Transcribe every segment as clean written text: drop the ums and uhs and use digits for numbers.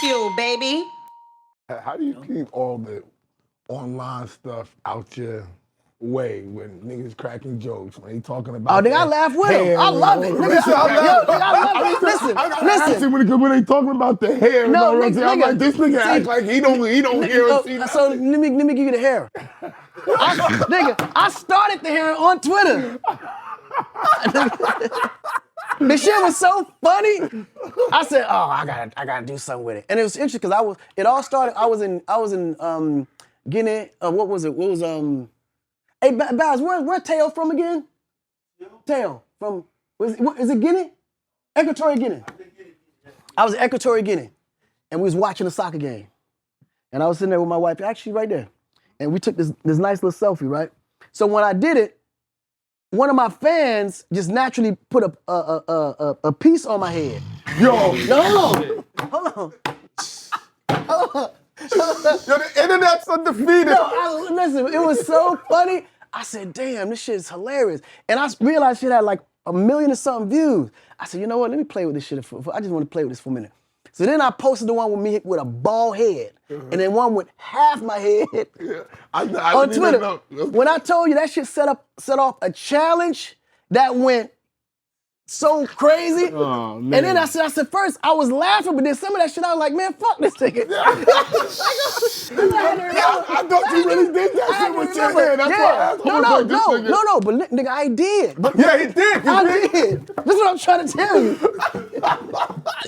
BagFuel, baby. How do you keep all the online stuff out your way when niggas cracking jokes, when he talking about nigga, I laugh with him. I love it. Nigga, I love it. Listen. When they talking about the hair, No, I'm like, this nigga act like he don't hear or see So let me give you the hair. I started the hair on Twitter. The shit was so funny. I said, "Oh, I gotta do something with it." And it was interesting because it all started. I was in Guinea. What was it? What was Hey, Baz, where Teo from again? Teo from is it Guinea? Equatorial Guinea. I was in Equatorial Guinea, and we was watching a soccer game, and I was sitting there with my wife, actually right there, and we took this nice little selfie, right? So when I did it, one of my fans just naturally put a piece on my head. Yo, no, hold on. Yo, the internet's undefeated. No, listen, it was so funny. I said, damn, this shit is hilarious. And I realized shit had like 1 million and something views. I said, you know what, let me play with this shit. I just want to play with this for a minute. So then I posted the one with me with a bald head, and then one with half my head on Twitter. When I told you that shit set off a challenge that went so crazy. Oh, man. And then I said first I was laughing, but then some of that shit I was like, man, fuck this nigga. I thought you really did that shit with your hair. That's why I asked. No, but nigga, I did. But yeah, he did. I did. This is what I'm trying to tell you.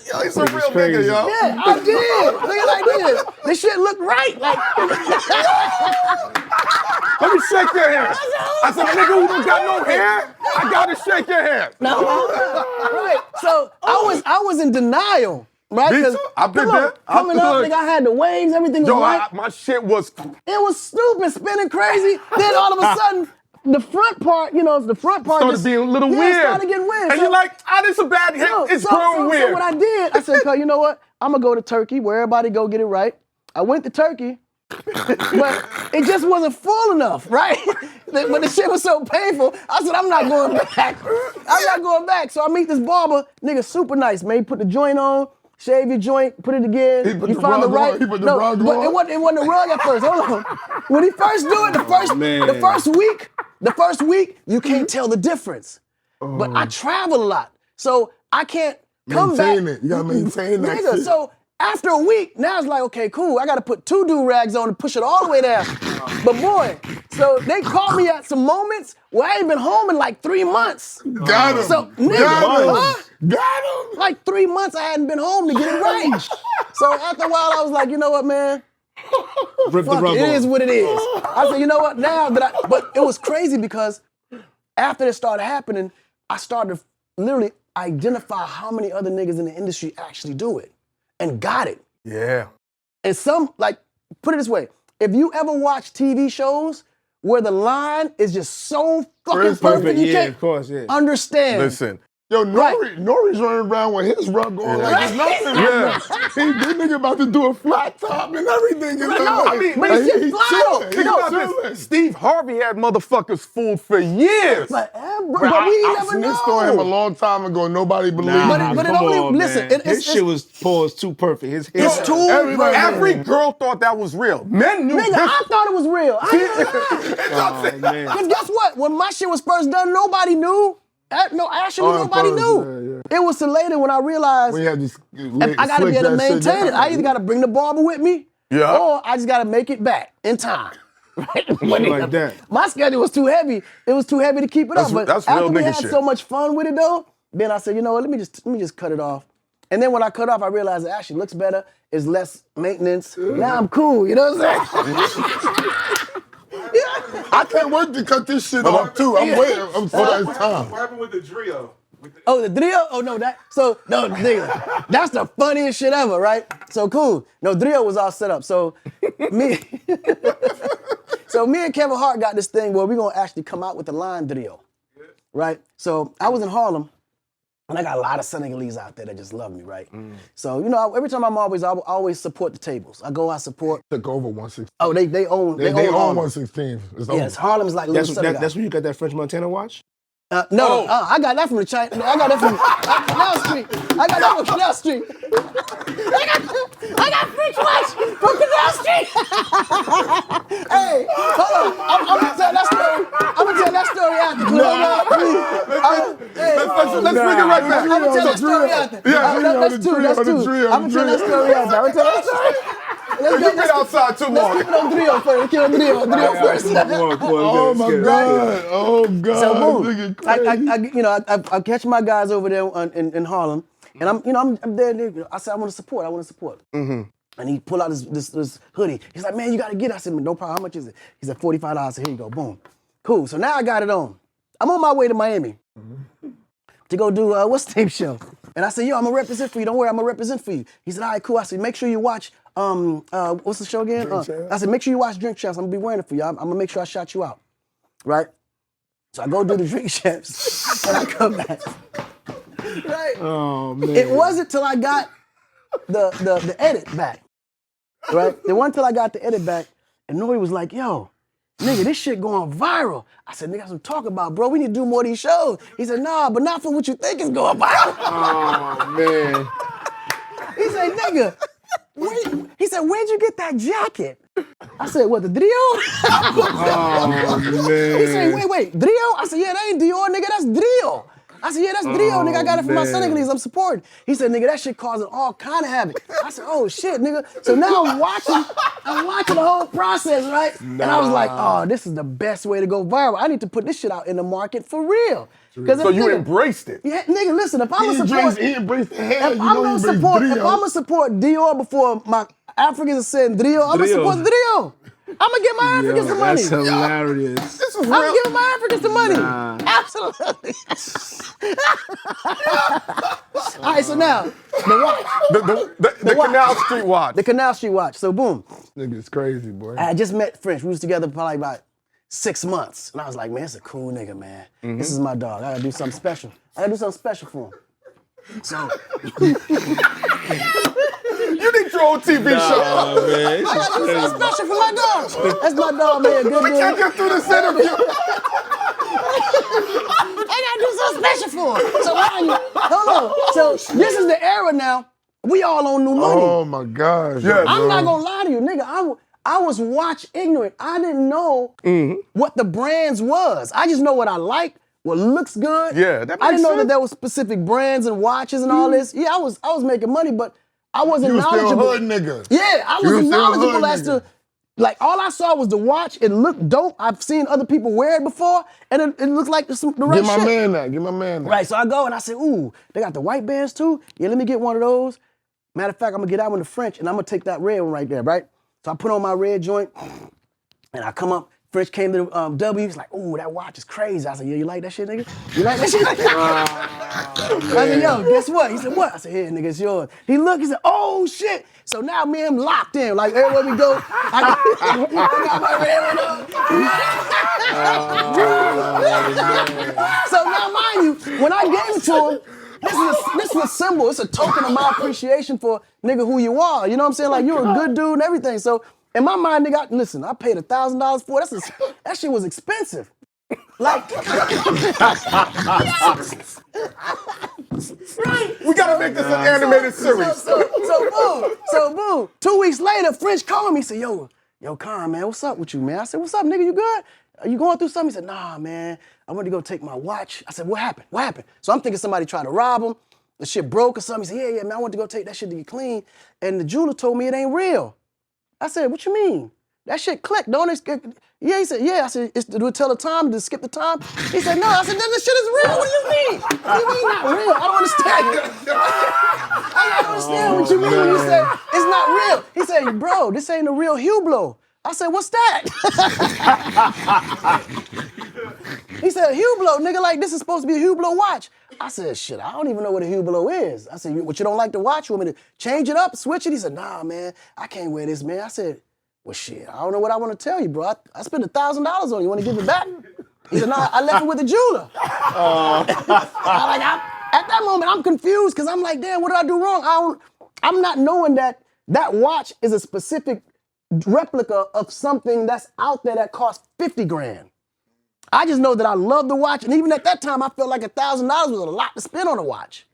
Yo, he's a real nigga, yo. Yeah, I did. Nigga, I did. This shit looked right. Like, let me shake your hair. I said, nigga, who don't got no hair, I gotta shake your hair. No, right. So I was in denial, right? Because I've been there. Coming up, nigga, I had the waves, everything was right. My shit was. It was stupid, spinning crazy. Then all of a sudden, the front part started being a little weird. Started getting weird. And you're like, this is a bad hit. It's growing weird. So what I did, I said, you know what? I'm gonna go to Turkey where everybody go get it right. I went to Turkey. But it just wasn't full enough, right? But the shit was so painful, I said, I'm not going back. I'm not going back. So I meet this barber, nigga, super nice, man. He put the joint on, shave your joint, put it again. He find the right. He put the rug on. It wasn't the rug at first. Hold on. When he first do it, the first week, you can't tell the difference. But I travel a lot, so I can't come back. Maintain it. You gotta maintain that nigga, shit. So after a week, now it's like, okay, cool. I got to put 2 do-rags on and push it all the way down. But boy, so they called me at some moments where I ain't been home in like 3 months. Got him. So, nigga, Got him. like 3 months I hadn't been home to get it right. So after a while, I was like, you know what, man? It is what it is. I said, you know what, but it was crazy because after this started happening, I started to literally identify how many other niggas in the industry actually do it. And got it. Yeah. And some, like, put it this way, if you ever watch TV shows where the line is just so fucking perfect, you can't understand. Listen. Yo, Nori's running around with his rug on like it's nothing. Yeah. This nigga about to do a flat top and everything. But he's flat. Steve Harvey had motherfuckers fooled for years. But we I never snitched know. on him a long time ago. Nobody believed me. But it only, listen. His shit was paused too perfect. It's too perfect. Every girl thought that was real. Men knew. Nigga, I thought it was real. I ain't gonna lie. Because guess what? When my shit was first done, nobody knew. Nobody knew. Yeah. It was so later when I realized I gotta be able to maintain it. I either gotta bring the barber with me, or I just gotta make it back in time. Right? Like that. My schedule was too heavy. It was too heavy to keep it up. But after we had so much fun with it though, then I said, you know what? Let me just cut it off. And then when I cut off, I realized it actually looks better. It's less maintenance. Now I'm cool. You know what I'm saying? I can't wait to cut this shit off too. I'm waiting. I'm for that time. What happened with the Drio? The Drio? Oh no, nigga, that's the funniest shit ever, right? So cool. No, Drio was all set up. So me and Kevin Hart got this thing where we're gonna actually come out with the line Drio, right? So I was in Harlem. And I got a lot of Senegalese out there that just love me, right? So, you know, every time I always support the tables. I go, I support. Took over 116. Oh, they own 116. Yes, Harlem's like little Senegal. That's where you got that French Montana watch? No, I got that from the China. I got that from Canal Street. I got that from Canal Street. I Hey, hold on. I'm gonna tell that story. I'm gonna tell that story after. Let's bring it right back. I'm gonna tell that story after. Yeah, That's two. I'm gonna tell that story after. I'm gonna tell that story. You've been outside too long. Let's keep it on Drio first. Let's keep it on Drio first. Oh my God! Oh God! So boom, Nigga crazy. I catch my guys over there in Harlem, and I'm there. I said I want to support. Mm-hmm. And he pulled out this hoodie. He's like, man, you gotta get it. I said, no problem. How much is it? He said $45. I said, here you go. Boom. Cool. So now I got it on. I'm on my way to Miami to go do what's the name show. And I said, yo, I'm gonna represent for you. Don't worry, I'm gonna represent for you. He said, all right, cool. I said, make sure you watch what's the show again? I said, make sure you watch Drink Champs. I'm gonna be wearing it for you. I'm gonna make sure I shout you out. Right? So I go do the Drink Champs and I come back. Right? Oh man. It wasn't till I got the edit back. Right? It wasn't till I got the edit back and Nori was like, yo, nigga, this shit going viral. I said, nigga, that's what I'm talking about, bro. We need to do more of these shows. He said, nah, but not for what you think is going viral. Oh man. He said, nigga, he said, where'd you get that jacket? I said, what, the Drio? Oh man. He said, wait, Drio? I said, yeah, that ain't Dior, nigga, that's Drio. I said, yeah, that's Drio, nigga. I got it from my Senegalese. I'm supporting. He said, nigga, that shit causing all kind of havoc. I said, oh shit, nigga. So now I'm watching the whole process, right? And I was like, oh, this is the best way to go viral. I need to put this shit out in the market for real. So you embraced it. Yeah, nigga, listen, if I'm gonna support, He embraced the hell. if I'm gonna support Dior before my Africans are saying Drio, I'm gonna support Drio. I'm gonna give my Africans the money. That's hilarious. This is I'm real. giving my Africans the money. Absolutely. All right, so now, the watch. The Canal Street watch. The Canal Street watch. So boom. Nigga's crazy, boy. I just met French. We was together probably about 6 months. And I was like, man, it's a cool nigga, man. This is my dog. I gotta do something special. For him. So You need your own TV show. Man. I gotta do something special for my dog. That's my dog, man. Good We dude. can't get through this interview. I gotta do something special for him. So hold on. So this is the era now. We all on new money. Oh my gosh. Yeah, I'm not gonna lie to you, nigga. I was watch ignorant. I didn't know what the brands was. I just know what I like, what looks good. Yeah, that I didn't makes know sense. that there was specific brands and watches and all this. Yeah, I was making money, but I wasn't You was still knowledgeable. hood nigga. Yeah, I You was wasn't still knowledgeable hood as nigga. to, like, all I saw was the watch. It looked dope. I've seen other people wear it before, and it looked like the right Give my shit. man that. Give my man that. Right, so I go and I say, ooh, they got the white bands too? Yeah, let me get one of those. Matter of fact, I'm gonna get that one in French, and I'm gonna take that red one right there, right? So I put on my red joint, and I come up. French came to the W. He's like, ooh, that watch is crazy. I said, yeah, you like that shit, nigga? You like that shit? I said, yo, guess what? He said, what? I said, here, nigga, it's yours. He looked, he said, oh, shit. So now me and him locked in. Like, everywhere we go, I got my red one on. So now, mind you, when I gave it to him, this is a symbol. It's a token of my appreciation for, nigga, who you are. You know what I'm saying? Like, you're a good dude and everything. So in my mind, nigga, listen, I paid $1,000 for it. That shit was expensive. Like, right? We gotta make this an animated series. So boom. 2 weeks later, French called me. He said, yo, Con, man, what's up with you, man? I said, what's up, nigga? You good? Are you going through something? He said, nah, man. I went to go take my watch. I said, what happened? So I'm thinking somebody tried to rob him. The shit broke or something. He said, yeah, man, I went to go take that shit to get clean. And the jeweler told me it ain't real. I said, what you mean? That shit clicked, don't it? Yeah, he said, yeah. I said, do it tell the time, to skip the time? He said, no. I said, then this shit is real. What do you mean? What do you mean not real? I don't understand. I don't understand what you mean when you say it's not real. He said, bro, this ain't a real Hublot. I said, what's that? He said, Hublot, nigga, like this is supposed to be a Hublot watch. I said, shit, I don't even know what a Hublot is. I said, what, you don't like the watch? You want me to change it up, switch it? He said, nah, man, I can't wear this, man. I said, well, shit, I don't know what I want to tell you, bro. I spent $1,000 on you. You want to give it back? He said, nah, I left it with the jeweler. At that moment, I'm confused because I'm like, damn, what did I do wrong? I'm not knowing that watch is a specific replica of something that's out there that costs 50 grand. I just know that I love the watch, and even at that time, I felt like $1,000 was a lot to spend on a watch.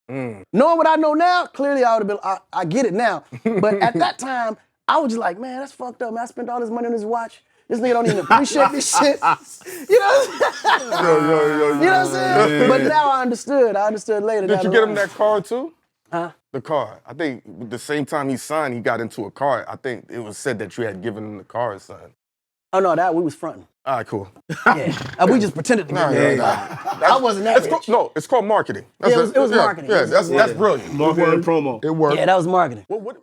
Knowing what I know now, clearly I would have been, I get it now. But at that time, I was just like, man, that's fucked up, man. I spent all this money on this watch. This nigga don't even appreciate this shit. You know what I'm saying? But now I understood. I understood later. Did you get him that car too? Huh? The car. I think the same time he signed, he got into a car. I think it was said that you had given him the car or something. Oh, no, that we was fronting. All right, cool. Yeah. We just pretended to get I wasn't that rich. No, it's called marketing. Yeah, it was marketing. Yeah, that's brilliant. Marketing and promo. It worked. Yeah, that was marketing. What